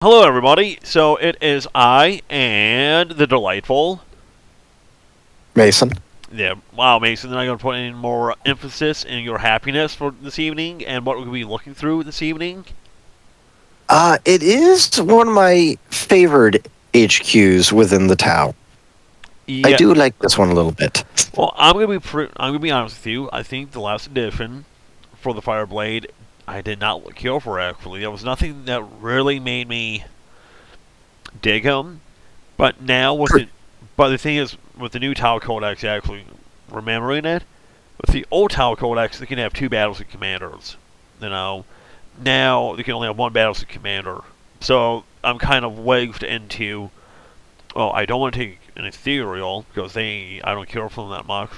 Hello, everybody. So it is I and the delightful. Mason. Yeah, wow, Mason. Then I'm going to put in more emphasis in your happiness for this evening and what we're going to be looking through this evening. It is one of my favorite HQs within the Tau. I Yeah. do like this one a little bit. Well, I'm going to be honest with you. I think the last edition for the Fireblade, I did not care for actually. There was nothing that really made me dig him. But now but the thing is, with the new Tau Codex, actually remembering it, with the old Tau Codex, they can have two battles with commanders. You know, now they can only have one battle with commander. So I'm kind of wedged into, well, I don't want to take an ethereal because I don't care for them that much.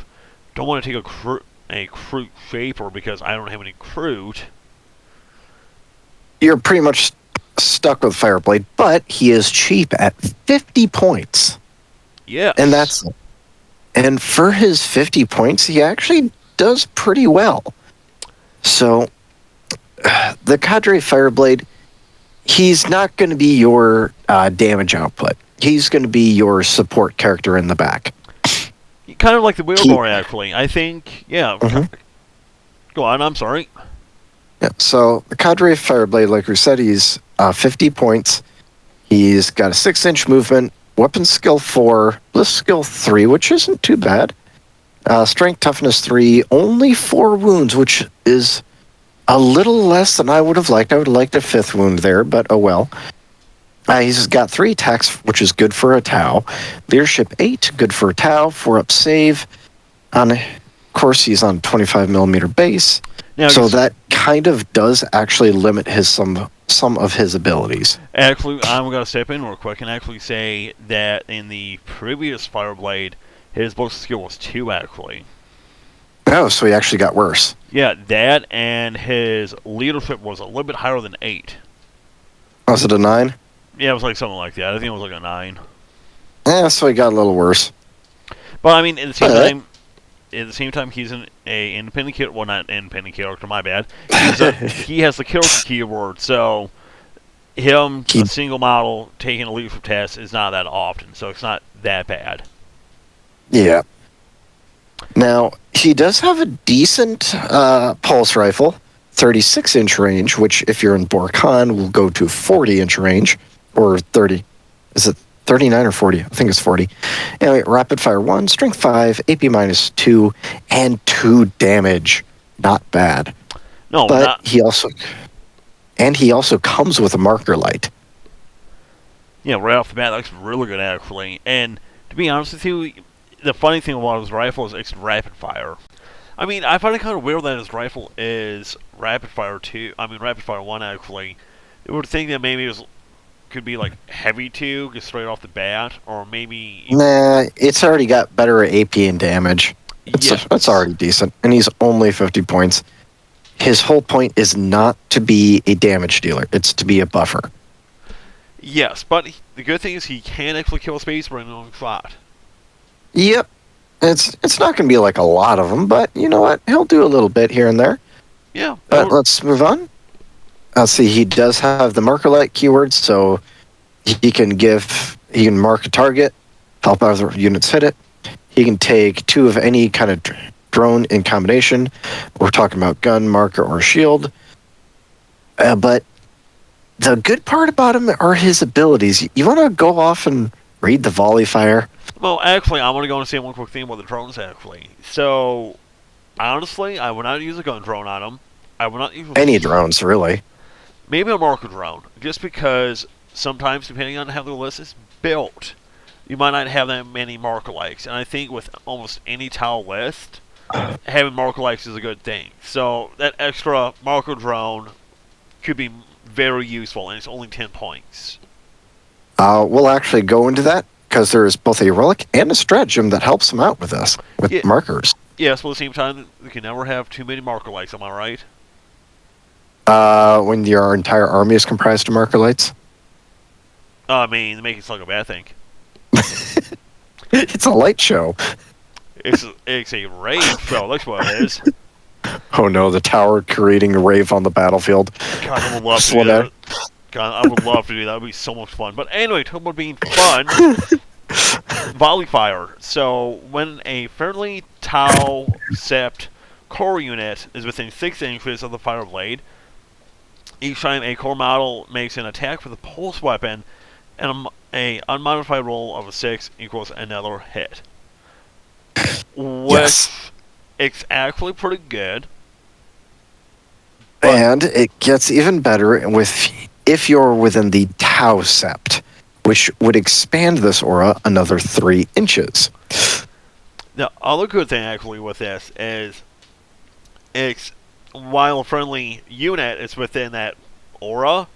Don't want to take a Kroot shaper because I don't have any Kroot. You're pretty much stuck with Fireblade, but he is cheap at 50 points. Yes. And for his 50 points, he actually does pretty well. So the Cadre Fireblade, he's not going to be your damage output. He's going to be your support character in the back. Kind of like the wheelbarrow, actually. I think, yeah. Mm-hmm. Go on, I'm sorry. Yeah, so the Cadre Fireblade, like we said, he's 50 points. He's got a 6-inch movement, weapon skill 4, bliss skill 3, which isn't too bad. Strength toughness 3, only 4 wounds, which is a little less than I would have liked. I would have liked a 5th wound there, but oh well. He's got 3 attacks, which is good for a Tau. Leadership 8, good for a Tau. 4-up save. Of course, he's on 25mm base. Now, so that kind of does actually limit some of his abilities. Actually, I'm going to step in real quick and actually say that in the previous Fireblade, his book skill was 2, actually. Oh, so he actually got worse. Yeah, that and his leadership was a little bit higher than 8. Was it a 9? Yeah, it was like something like that. I think it was like a 9. Yeah, so he got a little worse. But I mean, at the same time, he's an independent character. Well, not independent character. My bad. He has the character keyword, so a single model taking a leadership test is not that often, so it's not that bad. Yeah. Now he does have a decent pulse rifle, 36-inch range, which if you're in Borkan will go to 40-inch range, or 30. Is it 39 or 40? I think it's 40. Anyway, rapid fire 1, strength 5, AP minus 2, and 2 damage. Not bad. No, but he also comes with a marker light. Yeah, right off the bat, that's really good actually. And to be honest with you, the funny thing about his rifle is it's rapid fire. I mean, I find it kind of weird that his rifle is rapid fire 2. I mean, rapid fire 1 actually. You would think that maybe it could be like heavy 2, just straight off the bat, or maybe. Nah, it's already got better AP and damage. It's already decent, and he's only 50 points. His whole point is not to be a damage dealer; it's to be a buffer. Yes, but the good thing is he can actually kill a space marine in one shot. Yep, it's not going to be like a lot of them, but you know what? He'll do a little bit here and there. Yeah. But let's move on. Let's see. He does have the marker light keyword, so he can mark a target, help other units hit it. He can take 2 of any kind of drone in combination. We're talking about gun, marker, or shield. But the good part about him are his abilities. You want to go off and read the volley fire? Well, actually, I want to go and say one quick thing about the drones, actually. So, honestly, I would not use a gun drone on him. I would not use any drones, really. Maybe a marker drone, just because sometimes, depending on how the list is built, you might not have that many marker likes. And I think with almost any Tau list, having marker likes is a good thing. So that extra marker drone could be very useful, and it's only 10 points. We'll actually go into that, because there is both a relic and a stratagem that helps him out with this, with markers. Yes, but at the same time, we can never have too many marker lights, am I right? When your entire army is comprised of marker lights? I mean, they make it sound like a bad thing. It's a light show. It's a rave show, that's what it is. Oh no, the tower creating a rave on the battlefield. God, I would love to do that. God, I would love to do that. That would be so much fun. But anyway, talking about being fun, volley fire. So when a friendly Tau Sept core unit is within 6 inches of the Fireblade, each time a core model makes an attack with a pulse weapon, and a unmodified roll of a 6 equals another hit. Which Yes. it's actually pretty good. And it gets even better with if you're within the Tau Sept, which would expand this aura another 3 inches. The other good thing actually with this is it's while a friendly unit is within that aura,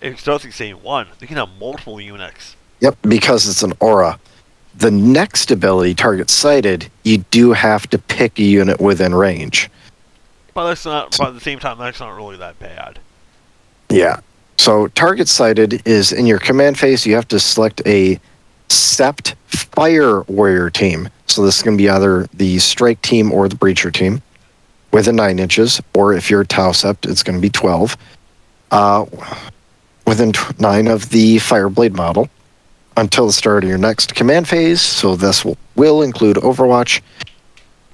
it doesn't say one. They can have multiple units. Yep, because it's an aura. The next ability, target sighted, you do have to pick a unit within range. But that's not. But at the same time, that's not really that bad. Yeah. So target sighted is in your command phase. You have to select a Sept Fire Warrior team. So this is going to be either the Strike team or the Breacher team within 9 inches, or if you're Tau Sept, it's going to be 12. Within 9 of the Fireblade model until the start of your next command phase. So this will include Overwatch.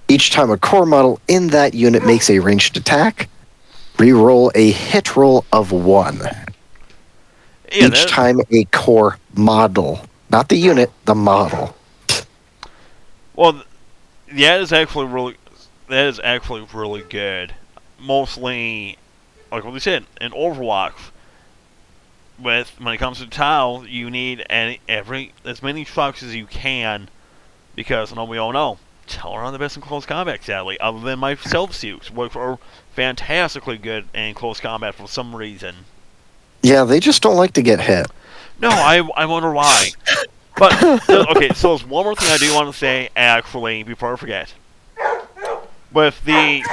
Each time a core model in that unit makes a ranged attack, reroll a hit roll of 1. Yeah, Each time a core model, not the unit, the model. Well, yeah, that is actually really good. Mostly, like what we said, in Overwatch. When it comes to Tau, you need as many shots as you can, because we all know Tau are the best in close combat. Sadly, other than my self suits, which are fantastically good in close combat for some reason. Yeah, they just don't like to get hit. No, I wonder why. But okay, so there's one more thing I do want to say actually before I forget. With the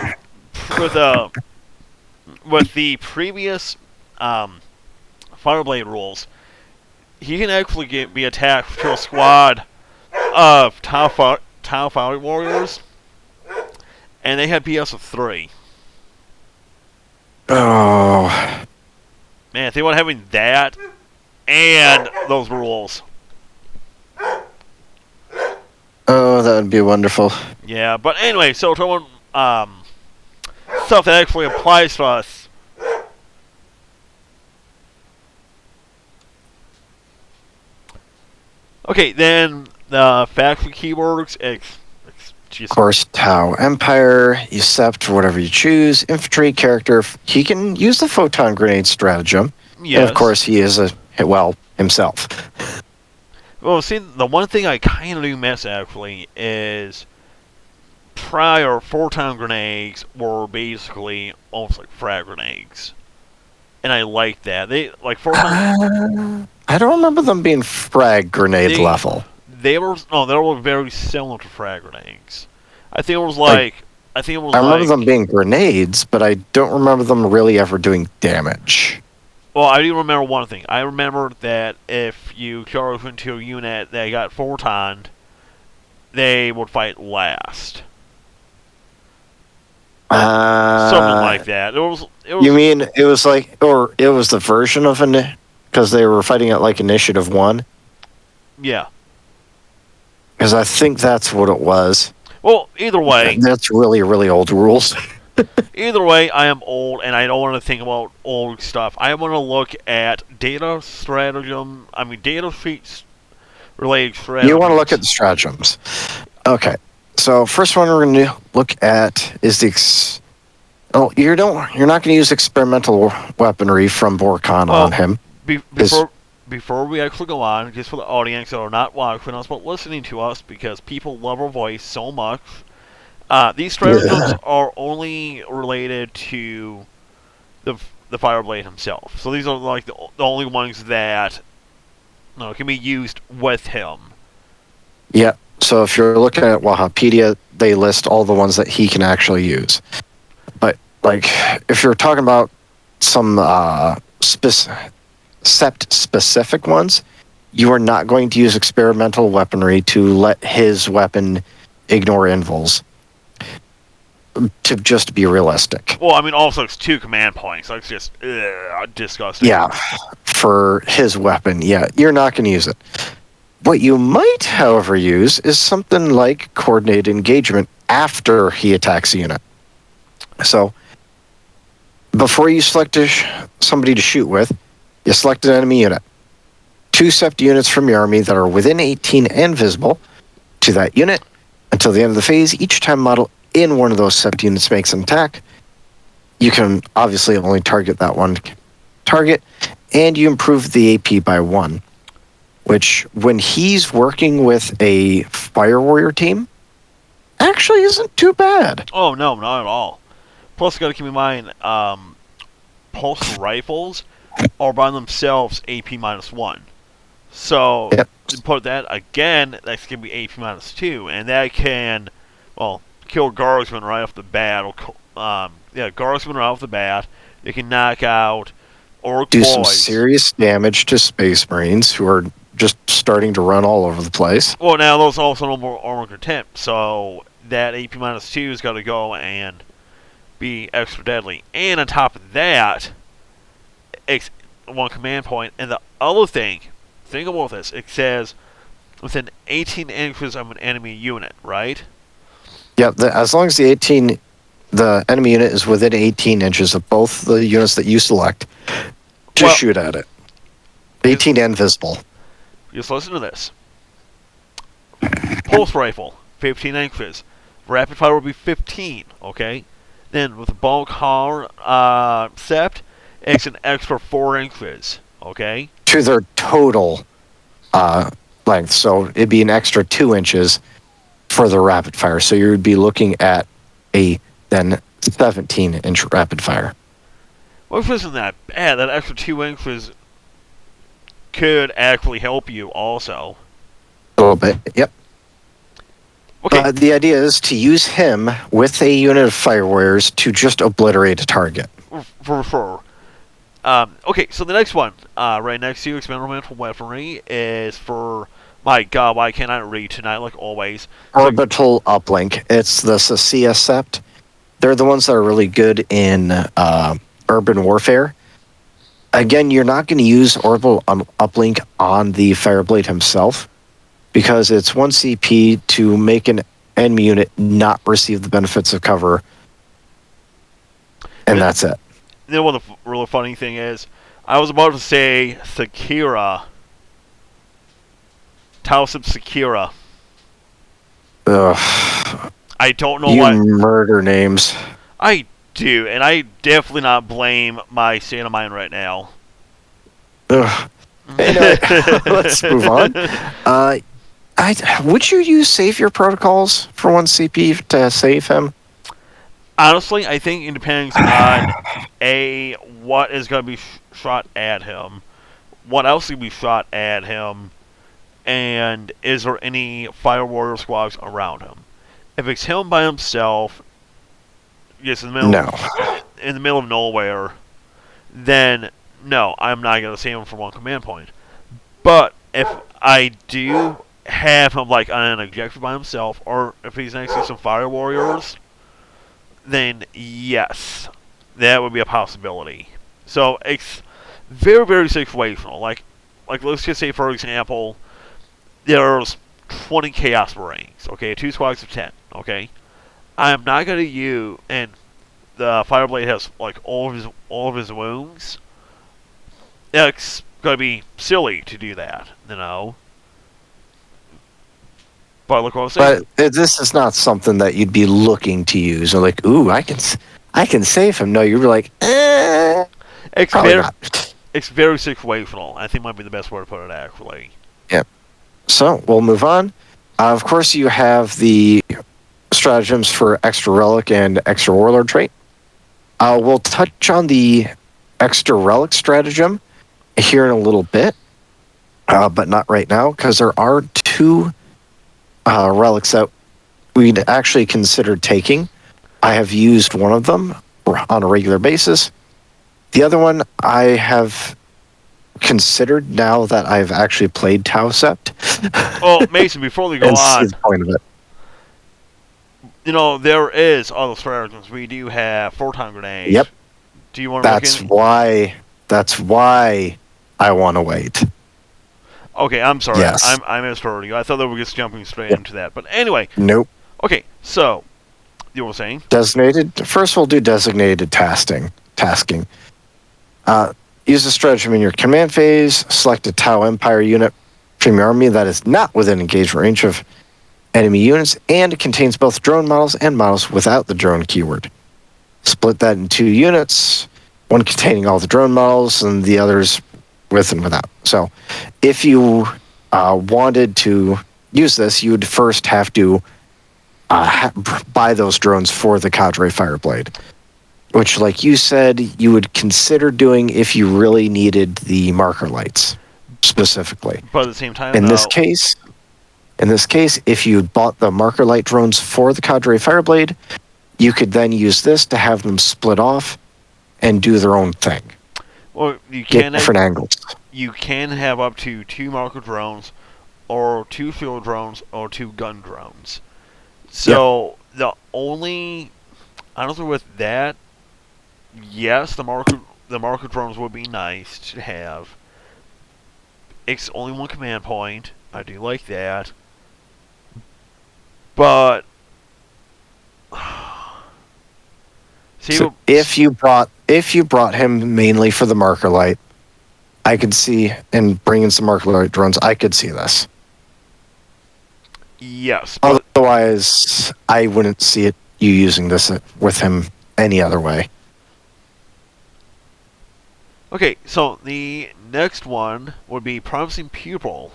previous Fireblade rules, he can actually be attacked to a squad of Tau Fire Warriors, and they had BS of 3. Oh. Man, think about having that and those rules. Oh, that would be wonderful. Yeah, but anyway, so talking stuff that actually applies to us. Okay, then the faction keywords. Of course, Tau Empire, Sept, whatever you choose. Infantry character, he can use the photon grenade stratagem. Yes. And of course, he is himself. Well, see, the one thing I kind of do miss actually is prior photon grenades were basically almost like frag grenades, and I like that. They like photon. I don't remember them being frag grenade level. They were very similar to frag grenades. I think it was like I remember them being grenades, but I don't remember them really ever doing damage. Well, I do remember one thing. I remember that if you charge into a unit that got photoned, they would fight last. Something like that. It was. You mean it was the version of because they were fighting at like Initiative 1? Yeah. Because I think that's what it was. Well, either way. That's really, really old rules. Either way, I am old, and I don't want to think about old stuff. I want to look at data sheets related stratagems. You want to look at the stratagems. Okay. So first one we're going to look at is you're not going to use experimental weaponry from Borkan on him. Before we actually go on, just for the audience that are not watching us but listening to us, because people love our voice so much, these stratagems are only related to the Fireblade himself. So these are like the only ones that can be used with him. Yeah. So if you're looking at Wahapedia, they list all the ones that he can actually use. But like, if you're talking about some Sept specific ones, you are not going to use experimental weaponry to let his weapon ignore invuls. to just be realistic. Well, I mean, also it's 2 command points. That's just disgusting. Yeah, for his weapon, yeah, you're not going to use it. What you might, however, use is something like coordinated engagement after he attacks a unit. So, before you select somebody to shoot with, you select an enemy unit. 2 sept units from your army that are within 18 and visible to that unit until the end of the phase. Each time model in one of those sept units makes an attack, you can obviously only target that one target, and you improve the AP by 1. Which, when he's working with a Fire Warrior team, actually isn't too bad. Oh, no, not at all. Plus, you gotta keep in mind, pulse rifles are by themselves AP -1. So, Yep. to put that again, that's gonna be AP -2, and that can, well, kill guardsmen right off the bat. Guardsmen right off the bat. They can knock out orc Do boys. some serious damage to Space Marines who are just starting to run all over the place. Well, now those also no more armor contempt, so that AP -2 has got to go and be extra deadly. And on top of that, it's 1 command point. And the other thing, think about this, it says within 18 inches of an enemy unit, right? Yeah, as long as the enemy unit is within 18 inches of both the units that you select, just shoot at it. 18 and visible. Just listen to this. Pulse rifle, 15 inches. Rapid fire will be 15, okay? Then with the bulk hard sept, it's an extra 4 inches, okay? To their total length. So it'd be an extra 2 inches for the rapid fire. So you would be looking at a then 17-inch rapid fire. Well, if it isn't that bad, that extra 2 inches could actually help you also. A little bit, yep. Okay. The idea is to use him with a unit of Fire Warriors to just obliterate a target. For sure. Okay, so the next one, right next to experimental weaponry, is for... My god, why can't I read tonight like always? Orbital uplink. It's the Sooo sept. They're the ones that are really good in urban warfare. Again, you're not going to use orbital uplink on the Fireblade himself, because it's 1 CP to make an enemy unit not receive the benefits of cover, and that's it. You know what the really funny thing is? I was about to say Sakura. Tau Sakura. Ugh. I don't know You why. murder names. I do, and I definitely not blame my state of mind right now. Ugh. Anyway, let's move on. Would you use savior protocols for 1 CP to save him? Honestly, I think it depends on what is going to be shot at him, what else will be shot at him, and is there any Fire Warrior squads around him. If it's him by himself, just in the middle of nowhere, then no, I'm not going to save him for 1 command point. But if I do have him like on an objective by himself, or if he's next to some Fire Warriors, then yes, that would be a possibility. So it's very, very situational. Like let's just say, for example, there's 20 Chaos Marines, okay, 2 squads of 10, okay. I'm not going to use, and the Fireblade has like all of his wounds. It's going to be silly to do that, you know. But look what I was saying. But this is not something that you'd be looking to use. Or like, ooh, I can save him. No, you'd be like, probably not. It's very situational. I think might be the best way to put it, actually. Yep. So we'll move on. Of course, you have the stratagems for extra relic and extra warlord trait. We'll touch on the extra relic stratagem here in a little bit, but not right now, because there are 2 relics that we'd actually considered taking. I have used one of them on a regular basis. The other one I have considered now that I've actually played Tau Sept. Well, Mason, before we go on, see the point of it. there is other stratagems. We do have photon grenades. Yep. Do you want to look That's in? why. That's why I want to wait. Okay, I'm sorry. Yes. I misheard you. I thought they were just jumping straight Yep. into that. But anyway, Nope. okay. So you were saying? Designated. First, we'll do designated tasking. Use the stratagem in your command phase. Select a Tau Empire unit from your army that is not within engagement range of enemy units, and it contains both drone models and models without the drone keyword. Split that in 2 units, one containing all the drone models and the others with and without. So if you wanted to use this, you would first have to buy those drones for the Cadre Fireblade, which, like you said, you would consider doing if you really needed the marker lights specifically. But at the same time, In this case, if you bought the marker light drones for the Cadre Fireblade, you could then use this to have them split off and do their own thing. well, you Get can different angles. you can have up to 2 marker drones, or 2 field drones, or 2 gun drones. So the only honestly with that, yes, the marker drones would be nice to have. It's only 1 command point. I do like that. But see, So if you brought him mainly for the marker light, I could see, and bring in some marker light drones, I could see this. yes, but Otherwise, I wouldn't see you using this with him any other way. okay. So the next one would be promising pupil,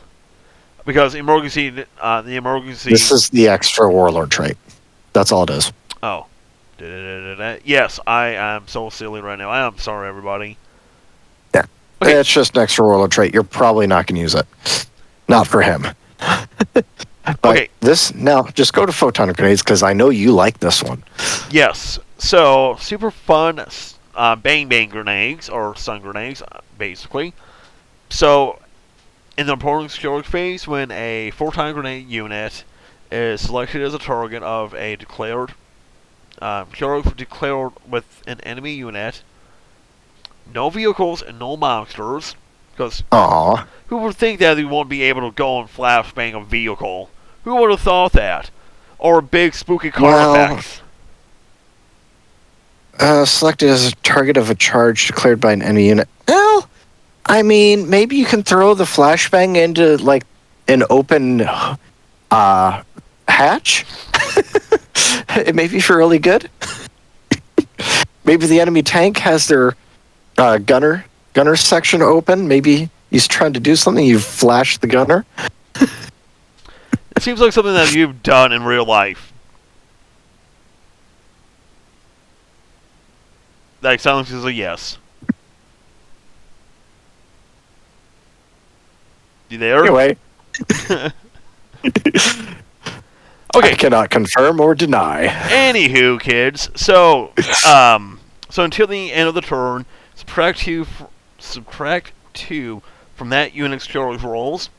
because the emergency. This is the extra warlord trait. That's all it is. Oh. Yes, I am so silly right now. I am sorry, everybody. Yeah. Okay. It's just an extra warlord trait. You're probably not going to use it. Not for him. But Okay. this, now, just go to photon grenades, because I know you like this one. Yes. So, super fun bang bang grenades, or stun grenades, basically. So, in the opponent's killer phase, when a photon grenade unit is selected as a target of a declared killer declared with an enemy unit, no vehicles and no monsters, because Aww. who would think that you won't be able to go and flashbang a vehicle? Who would have thought that? Or big spooky car Well, effects. Selected as a target of a charge declared by an enemy unit. Well, I mean, maybe you can throw the flashbang into, like, an open hatch. It may be really good. Maybe the enemy tank has their gunner section open. Maybe he's trying to do something. You flash the gunner. It seems like something that you've done in real life. That silence is a yes. You there? Anyway, Okay. I cannot confirm or deny. Anywho, kids. So until the end of the turn, subtract two from that unit's charge rolls.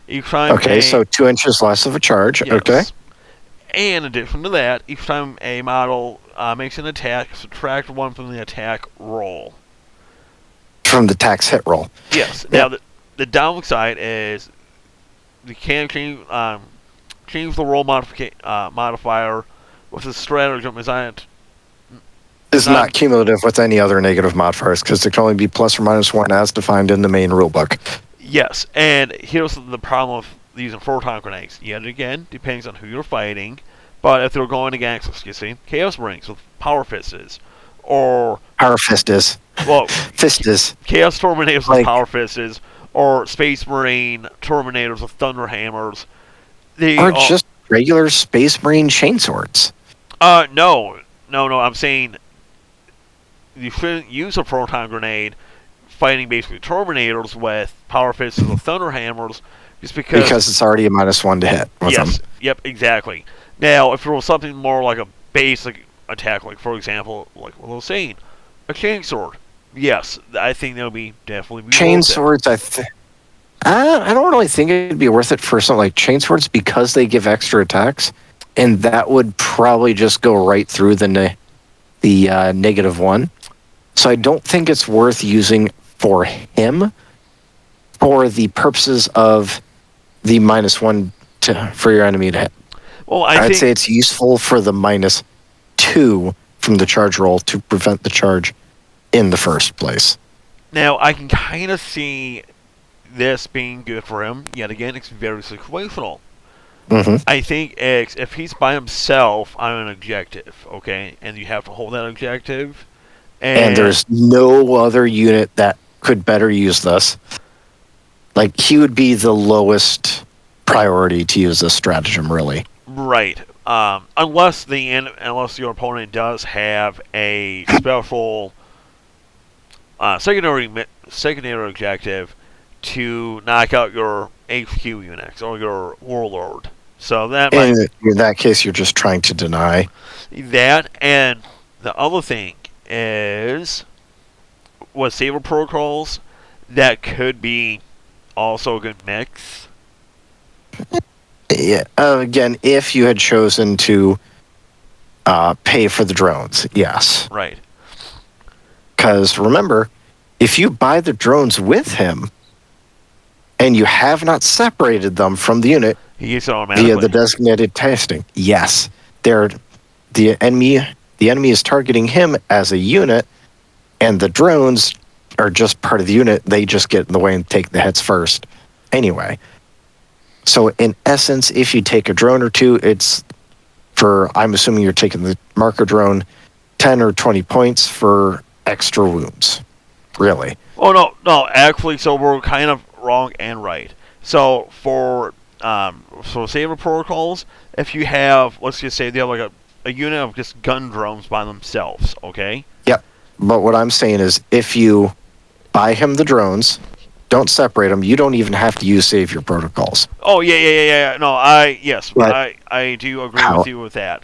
Each time. Okay, so 2 inches less of a charge. Yes. Okay. And in addition to that, each time a model makes an attack, subtract 1 from the attack roll. From the tax hit roll. Yes. Yeah. Now the downside is you can change the roll modifier with the stratagem Is not cumulative with any other negative modifiers, because it can only be plus or minus 1 as defined in the main rulebook. Yes, and here's the problem with using photon grenades. Yet again, depends on who you're fighting. But if they're going against, Chaos Rings with Power Fists, or Power Fist is. well, Fist is. Chaos Terminators Like- with Power Fists, or Space Marine Terminators with Thunder Hammers. Or just regular Space Marine chainswords. No. I'm saying you shouldn't use a photon grenade fighting basically Terminators with Power Fists and Thunder Hammers, just because it's already a -1 to hit with them. Yep, exactly. Now, if it was something more like a basic attack, like for example, like what I was saying, a chainsword, yes, I think that would be definitely be Chainswords, I don't really think it'd be worth it for something like chainswords, because they give extra attacks and that would probably just go right through the -1. So I don't think it's worth using for him for the purposes of the -1 for your enemy to hit. Well, I'd say it's useful for the -2 from the charge roll to prevent the charge in the first place. Now, I can kind of see this being good for him. Yet again, it's very situational. Mm-hmm. I think if he's by himself on an objective, okay, and you have to hold that objective, And there's no other unit that could better use this. Like, he would be the lowest priority to use this stratagem, really. Right. Unless your opponent does have a special secondary objective to knock out your HQ units or your warlord. So that might, in that case, you're just trying to deny. that, and the other thing is with saber protocols, that could be also a good mix. Yeah. Again, if you had chosen to pay for the drones, yes. Right. Because remember, if you buy the drones with him and you have not separated them from the unit He gets it automatically. via the designated testing, yes, the enemy is targeting him as a unit, and the drones are just part of the unit. They just get in the way and take the hits first. Anyway, so in essence, if you take a drone or two, it's I'm assuming you're taking the marker drone, 10 or 20 points for extra wounds. Really? Oh no! Actually, so we're kind of wrong and right. So for saber protocols, if you have, let's just say they have like a unit of just gun drones by themselves, okay? Yep. But what I'm saying is, if you buy him the drones, don't separate them. You don't even have to use savior protocols. Oh yeah. No, I do agree with you with that.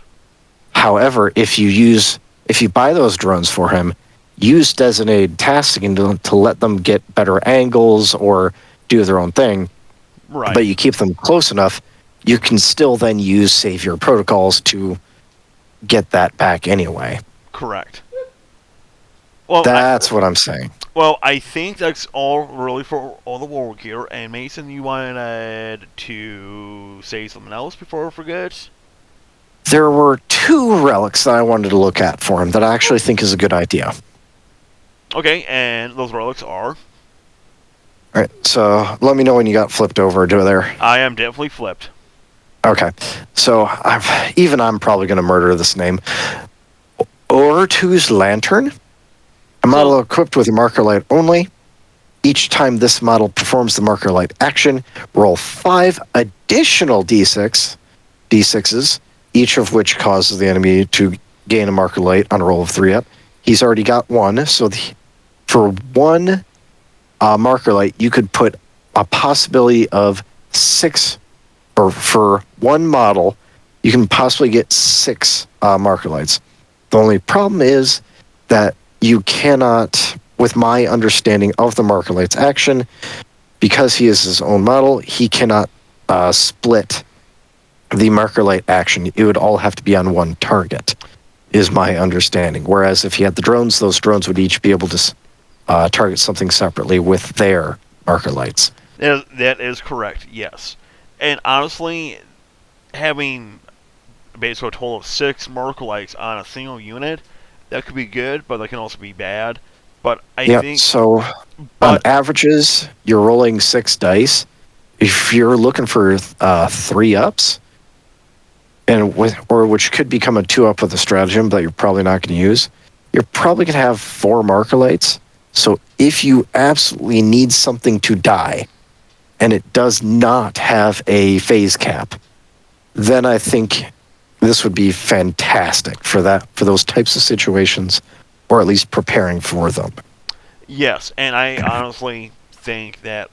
However, if you buy those drones for him, use designated tasking to let them get better angles or do their own thing. Right. But you keep them close enough, you can still then use savior protocols to get that back anyway. Correct. Well, that's what I'm saying. Well, I think that's all really for all the war gear. And Mason, you wanted to say something else before I forget? There were 2 relics that I wanted to look at for him that I actually think is a good idea. Okay, and those relics are? All right, so let me know when you got flipped over to there. I am definitely flipped. Okay, so I'm probably going to murder this name. Ortu's Lantern. A model equipped with a marker light only. Each time this model performs the marker light action, roll 5 additional d6s, each of which causes the enemy to gain a marker light on a roll of 3 up. He's already got 1, so for 1 marker light, you could put a possibility of 6, or for 1 model, you can possibly get 6 marker lights. The only problem is that you cannot, with my understanding of the marker light's action, because he is his own model, he cannot split the marker light action. It would all have to be on 1 target, is my understanding. Whereas if he had the drones, those drones would each be able to target something separately with their marker lights. That is correct, yes. And honestly, having basically a total of 6 marker lights on a single unit, that could be good, but that can also be bad. But I think... so on averages, you're rolling 6 dice. If you're looking for 3 ups, which could become a 2 up with a stratagem that you're probably not going to use, you're probably going to have 4 marker lights. So if you absolutely need something to die, and it does not have a phase cap, then I think this would be fantastic for those types of situations, or at least preparing for them. Yes, and I honestly think that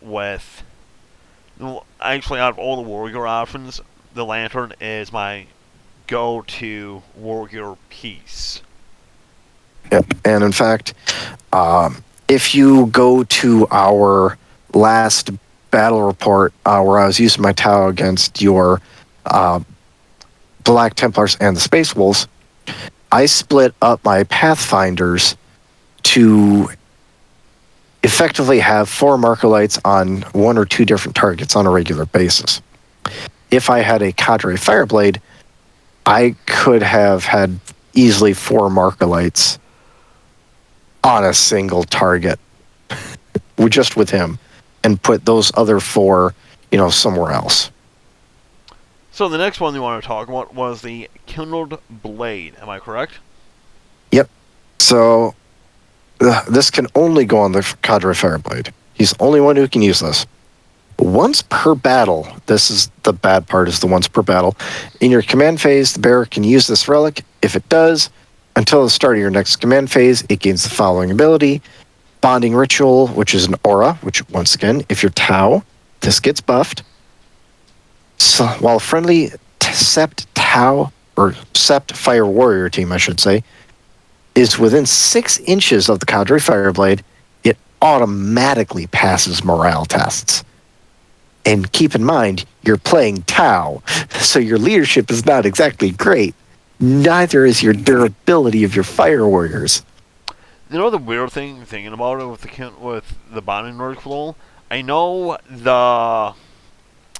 actually out of all the warrior options, the Lantern is my go-to warrior piece. Yep. And in fact, if you go to our last battle report where I was using my Tau against your Black Templars and the Space Wolves, I split up my Pathfinders to effectively have 4 Markolites on 1 or 2 different targets on a regular basis. If I had a Cadre Fireblade, I could have had easily 4 Markolites on a single target, just with him, and put those other 4, somewhere else. So the next one you want to talk about was the Kindled Blade. Am I correct? Yep. So this can only go on the Cadre Fireblade. He's the only one who can use this. Once per battle, this is the bad part, is the once per battle. In your command phase, the bearer can use this relic. If it does, until the start of your next command phase, it gains the following ability. Bonding Ritual, which is an aura, which, once again, if you're Tau, this gets buffed. So, while a friendly Sept Tau, or Sept Fire Warrior team, I should say, is within 6 inches of the Cadre Fireblade, it automatically passes morale tests. And keep in mind, you're playing Tau, so your leadership is not exactly great. Neither is your durability of your Fire Warriors. You know the weird thing, thinking about it with the bonding ritual? I know the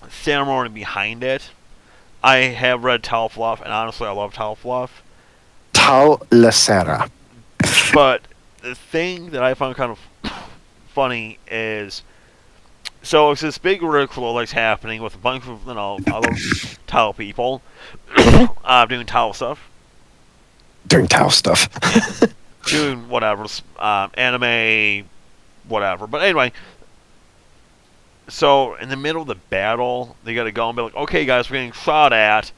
ceremony behind it. I have read Tau Fluff, and honestly, I love Tau Fluff. Tau Lacera. But the thing that I found kind of funny is, so it's this big ritual that's happening with a bunch of other Tau people doing Tau stuff. Doing Tau stuff. Doing whatever, anime, whatever. But anyway, so in the middle of the battle, they gotta go and be like, "Okay, guys, we're getting shot at.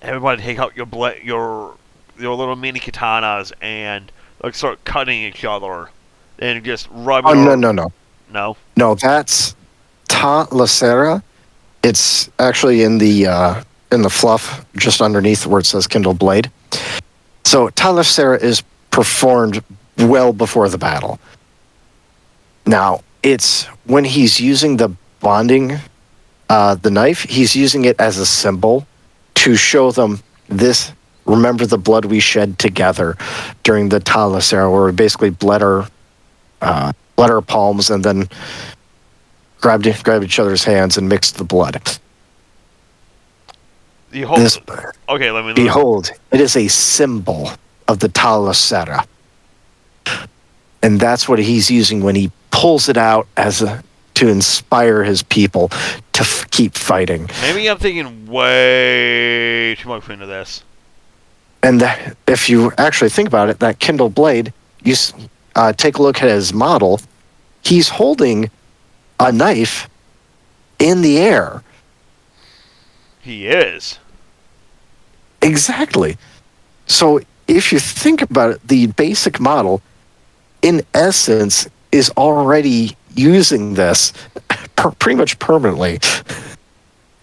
Everybody, take out your little mini katanas and like start cutting each other and just rubbing." Oh no. No. No, that's Ta Lacera. It's actually in the fluff just underneath where it says Kindle Blade. So Ta Lacera is performed well before the battle. Now, it's when he's using the bonding, the knife, he's using it as a symbol to show them this. Remember the blood we shed together during the Ta Lacera, where we basically bled our palms and then grabbed each other's hands and mixed the blood. Okay, let me. Behold, it is a symbol of the Ta Lacera. And that's what he's using when he pulls it out to inspire his people to keep fighting. Maybe I'm thinking way too much into this. And if you actually think about it, that Kindle Blade, you take a look at his model, he's holding a knife in the air. He is. Exactly. So if you think about it, the basic model, in essence, is already using this pretty much permanently.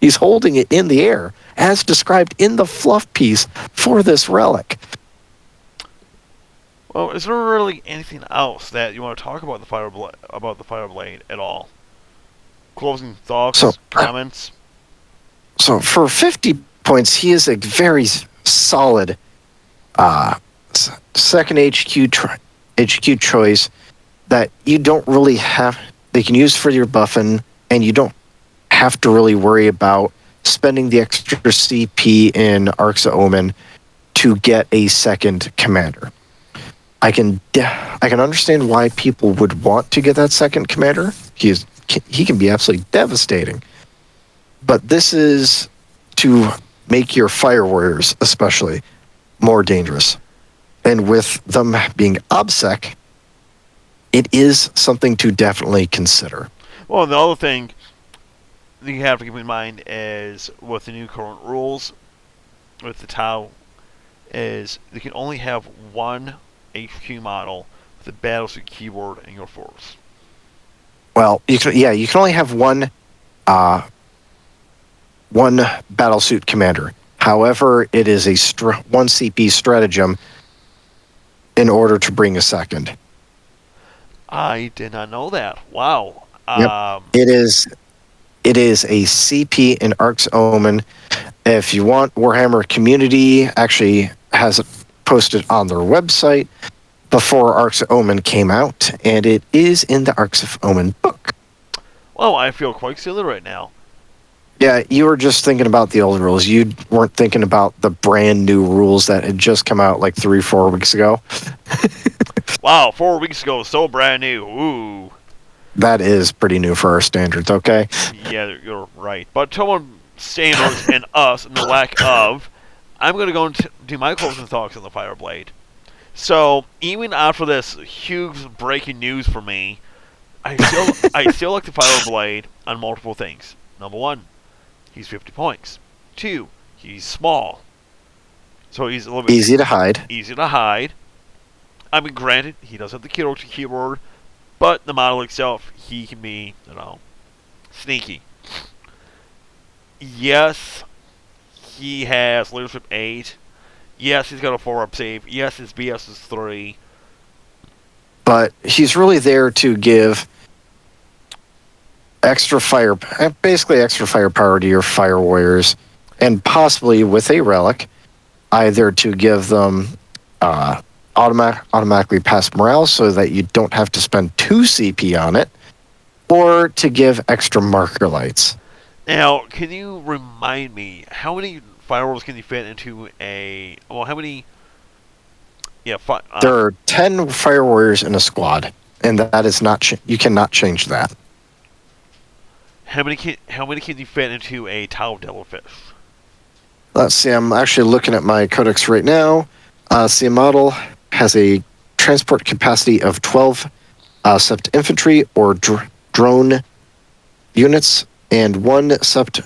He's holding it in the air, as described in the fluff piece for this relic. Well, is there really anything else that you want to talk about the Fireblade at all? Closing thoughts, comments? So for 50 points, he is a very solid second HQ choice that you don't really have. They can use for your buffing, and you don't have to really worry about spending the extra CP in Arcs of Omen to get a second commander. I can understand why people would want to get that second commander. He can be absolutely devastating. But this is to make your Fire Warriors especially more dangerous. And with them being OBSEC, it is something to definitely consider. Well, the other thing that you have to keep in mind is with the new current rules with the Tau is you can only have one HQ model with a battlesuit keyword in your force. Well, you can only have one battlesuit commander. However, it is a 1 CP stratagem in order to bring a second. I did not know that. Wow. Yep. It is a CP in Arc's Omen If you want, Warhammer Community actually has it posted on their website before Arcs of Omen came out, and it is in the Arcs of Omen book. Well, I feel quite silly right now. Yeah, you were just thinking about the old rules. You weren't thinking about the brand new rules that had just come out like 3-4 weeks ago. Wow, 4 weeks ago, so brand new. Ooh. That is pretty new for our standards, okay? Yeah, you're right. But Tone standards and us and the lack of, I'm going to go and do my closing thoughts on the Fireblade. So, even after this huge breaking news for me, I still like the Fireblade on multiple things. Number one, he's 50 points. Two, he's small. So he's a little bit Easy to hide. easy to hide. I mean, granted, he does have the keyboard, but the model itself, he can be, sneaky. Yes, he has leadership 8. Yes, he's got a 4-up save. Yes, his BS is 3. But he's really there to give basically extra firepower to your fire warriors, and possibly with a relic, either to give them automatically pass morale so that you don't have to spend 2 CP on it, or to give extra marker lights. Now, can you remind me how many firewalls can you fit into a? Well, how many? Yeah, There are 10 fire warriors in a squad, and that is not you cannot change that. How many can you fit into a Tau Devilfish? Let's see. I'm actually looking at my codex right now. See, a model has a transport capacity of 12 sept infantry or drone units and 1 sept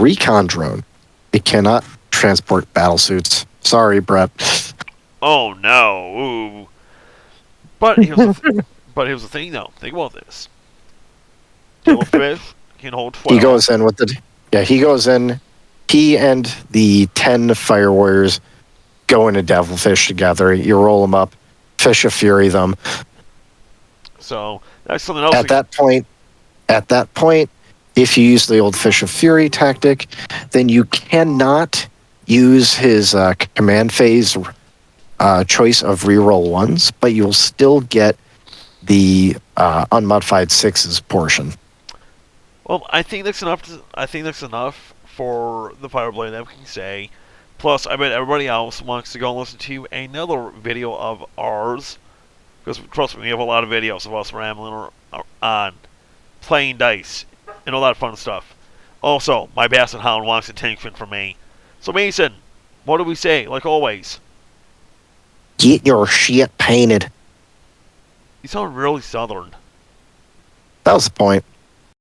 recon drone. It cannot transport battle suits. Sorry, Brett. Oh no! Ooh. But here's the thing, though. Think about this. Devilfish can hold 12. He goes in with he goes in. He and the 10 fire warriors go into Devilfish together. You roll them up, Fish of Fury them. So that's something else. At that point, if you use the old Fish of Fury tactic, then you cannot use his command phase choice of reroll 1s, but you'll still get the unmodified 6s portion. Well, I think that's enough for the Fireblade that we can say. Plus, I bet everybody else wants to go and listen to another video of ours. Because, trust me, we have a lot of videos of us rambling on, playing dice, and all that fun stuff. Also, my Basset Hound wants attention from me. So, Mason, what do we say, like always? Get your shit painted. You sound really southern. That was the point.